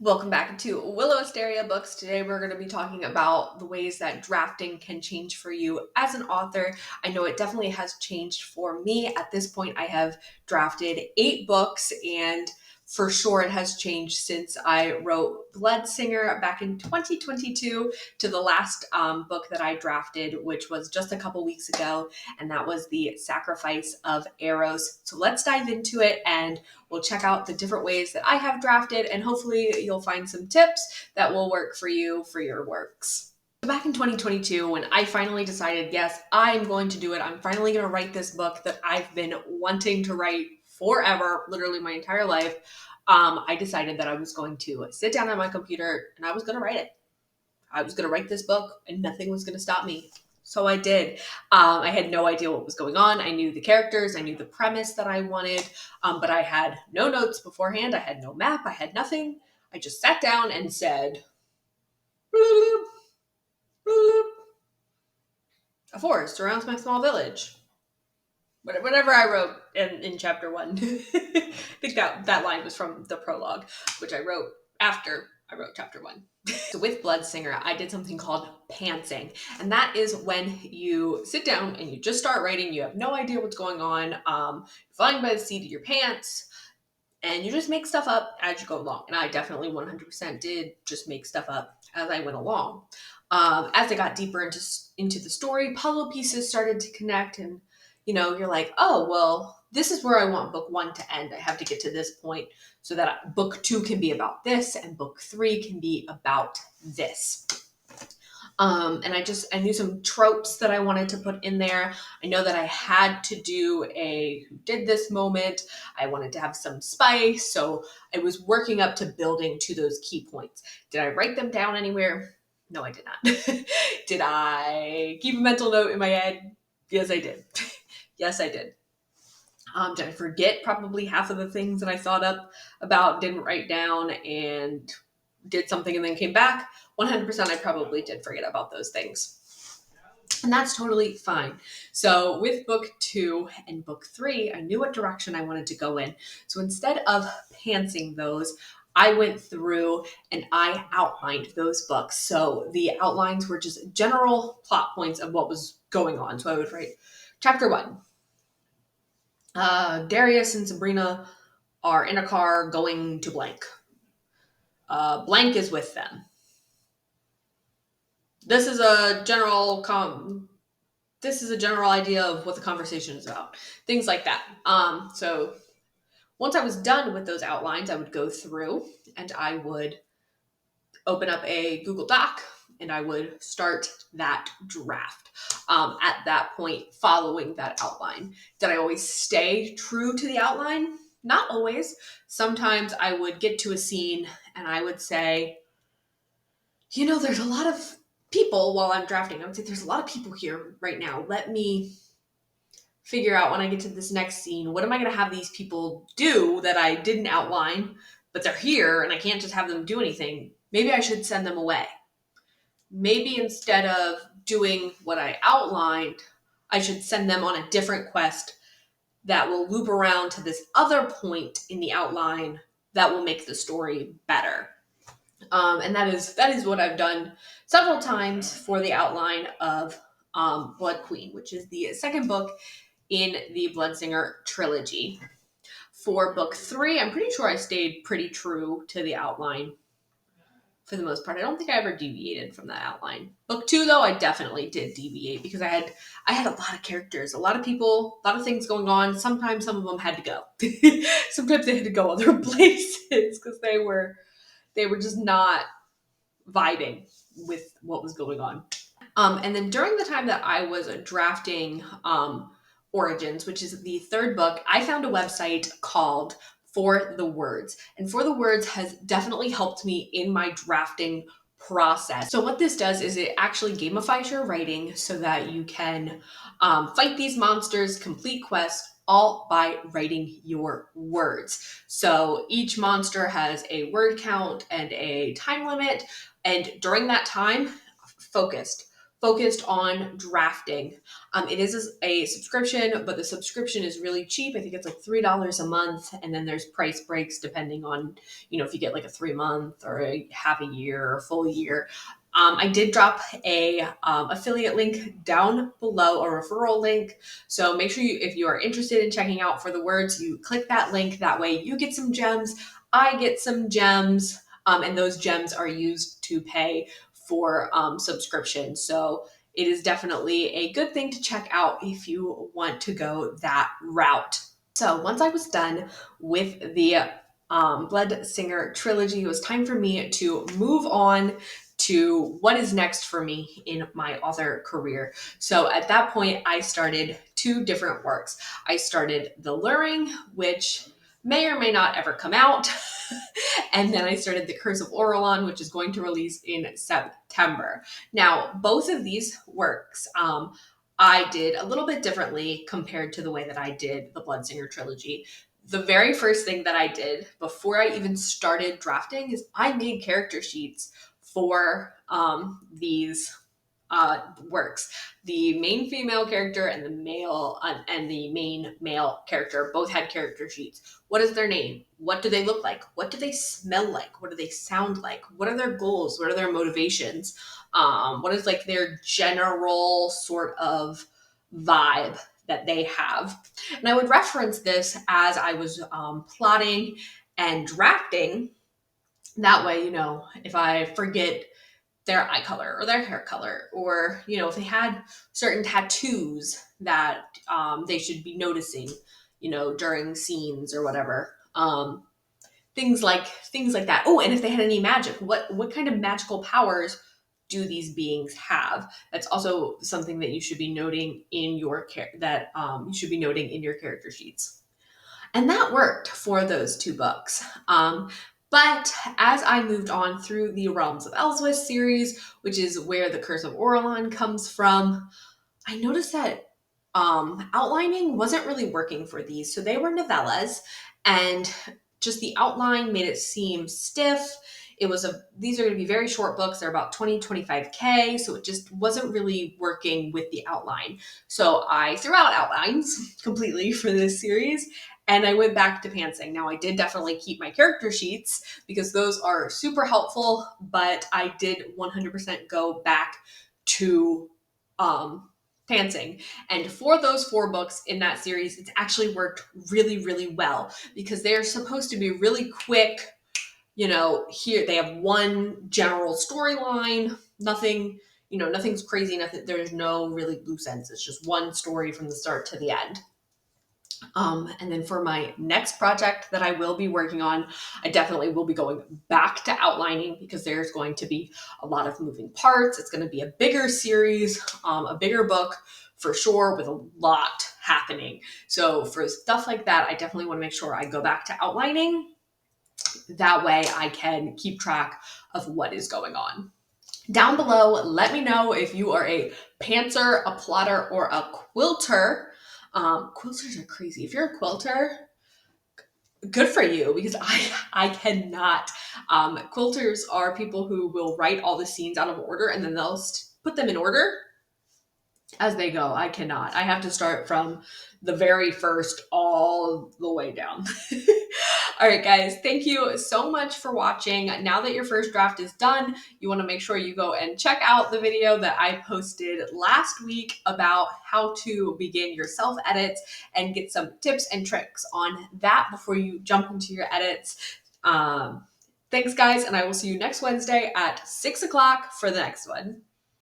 Welcome back to Willow Asteria Books. Today we're going to be talking about the ways that drafting can change for you as an author. I know it definitely has changed for me. At this point, I have drafted 8 books, and for sure it has changed since I wrote Blood Singer back in 2022 to the last book that I drafted, which was just a couple weeks ago, and that was The Sacrifice of Eros. So let's dive into it, and we'll check out the different ways that I have drafted, and hopefully you'll find some tips that will work for you for your works. So back in 2022, when I finally decided, yes, I'm going to do it, I'm finally going to write this book that I've been wanting to write forever, literally my entire life, I decided that I was going to sit down at my computer and I was going to write it. I was going to write this book and nothing was going to stop me. So I did. I had no idea what was going on. I knew the characters. I knew the premise that I wanted, but I had no notes beforehand. I had no map. I had nothing. I just sat down and said, "Bloop, bloop. A forest surrounds my small village." Whatever I wrote in chapter 1. I think that line was from the prologue, which I wrote after I wrote chapter 1. So with Blood Singer, I did something called pantsing. And that is when you sit down and you just start writing. You have no idea what's going on. You're flying by the seat of your pants. And you just make stuff up as you go along. And I definitely 100% did just make stuff up as I went along. As I got deeper into the story, puzzle pieces started to connect. And, you're like, oh, well, this is where I want book 1 to end. I have to get to this point so that book 2 can be about this and book 3 can be about this. And I knew some tropes that I wanted to put in there. I know that I had to do a who did this moment. I wanted to have some spice. So I was working up to building to those key points. Did I write them down anywhere? No, I did not. Did I keep a mental note in my head? Yes, I did. Yes, I did. Did I forget probably half of the things that I thought up about, didn't write down, and did something and then came back? 100% I probably did forget about those things. And that's totally fine. So with book 2 and book 3, I knew what direction I wanted to go in. So instead of pantsing those, I went through and I outlined those books. So the outlines were just general plot points of what was going on. So I would write chapter 1. Darius and Sabrina are in a car going to blank. Blank is with them. This is a general idea of what the conversation is about. Things like that. So once I was done with those outlines, I would go through and I would open up a Google Doc and I would start that draft. At that point, following that outline, did I always stay true to the outline? Not always. Sometimes I would get to a scene and I would say, there's a lot of people while I'm drafting. I would say there's a lot of people here right now. Let me figure out when I get to this next scene, what am I going to have these people do that I didn't outline, but they're here and I can't just have them do anything. Maybe I should send them away. Maybe instead of doing what I outlined, I should send them on a different quest that will loop around to this other point in the outline that will make the story better. And that is what I've done several times for the outline of Blood Queen, which is the second book in the Blood Singer trilogy. For book 3, I'm pretty sure I stayed pretty true to the outline for the most part. I don't think I ever deviated from that outline. Book 2, though, I definitely did deviate because I had a lot of characters, a lot of people, a lot of things going on. Sometimes some of them had to go. Sometimes they had to go other places because they were just not vibing with what was going on. And then during the time that I was drafting Origins, which is the third book, I found a website called For the Words. And For the Words has definitely helped me in my drafting process. So what this does is it actually gamifies your writing so that you can fight these monsters, complete quests, all by writing your words. So each monster has a word count and a time limit. And during that time, focused, focused on drafting. It is a subscription, but the subscription is really cheap. I think it's like $3 a month, and then there's price breaks depending on, if you get like a 3 month or a half a year or a full year. I did drop a affiliate link down below, a referral link. So make sure if you are interested in checking out For the Words, you click that link. That way you get some gems, I get some gems, and those gems are used to pay for subscription. So it is definitely a good thing to check out if you want to go that route. So once I was done with the Blood Singer trilogy, it was time for me to move on to what is next for me in my author career. So at that point, I started 2 different works. I started The Luring, which may or may not ever come out. And then I started The Curse of Orelon, which is going to release in September. Now, both of these works, I did a little bit differently compared to the way that I did the Bloodsinger trilogy. The very first thing that I did before I even started drafting is I made character sheets for these works. The main female character and the main male character both had character sheets. What is their name? What do they look like? What do they smell like? What do they sound like? What are their goals? What are their motivations? What is like their general sort of vibe that they have? And I would reference this as I was plotting and drafting. That way, if I forget their eye color or their hair color, or if they had certain tattoos that they should be noticing, during scenes or whatever, things like that. Oh, and if they had any magic, what kind of magical powers do these beings have? That's also something that you should be noting in your character sheets. And that worked for those 2 books. But as I moved on through the Realms of Elswith series, which is where The Curse of Orelon comes from, I noticed that outlining wasn't really working for these. So they were novellas, and just the outline made it seem stiff. These are going to be very short books. They're about 25K. So it just wasn't really working with the outline. So I threw out outlines completely for this series, and I went back to pantsing. Now I did definitely keep my character sheets because those are super helpful, but I did 100% go back to pantsing. And for those 4 books in that series, it's actually worked really, really well because they're supposed to be really quick. Here they have one general storyline, nothing's crazy, there's no really loose ends. It's just one story from the start to the end. And then for my next project that I will be working on, I definitely will be going back to outlining because there's going to be a lot of moving parts. It's going to be a bigger series, a bigger book for sure, with a lot happening. So for stuff like that, I definitely want to make sure I go back to outlining. That way I can keep track of what is going on. Down below, let me know if you are a pantser, a plotter, or a quilter. Quilters are crazy. If you're a quilter, good for you, because I cannot. Quilters are people who will write all the scenes out of order and then they'll put them in order as they go. I cannot. I have to start from the very first all the way down. All right, guys, thank you so much for watching. Now that your first draft is done, you want to make sure you go and check out the video that I posted last week about how to begin your self-edits and get some tips and tricks on that before you jump into your edits. Thanks, guys, and I will see you next Wednesday at 6 o'clock for the next one.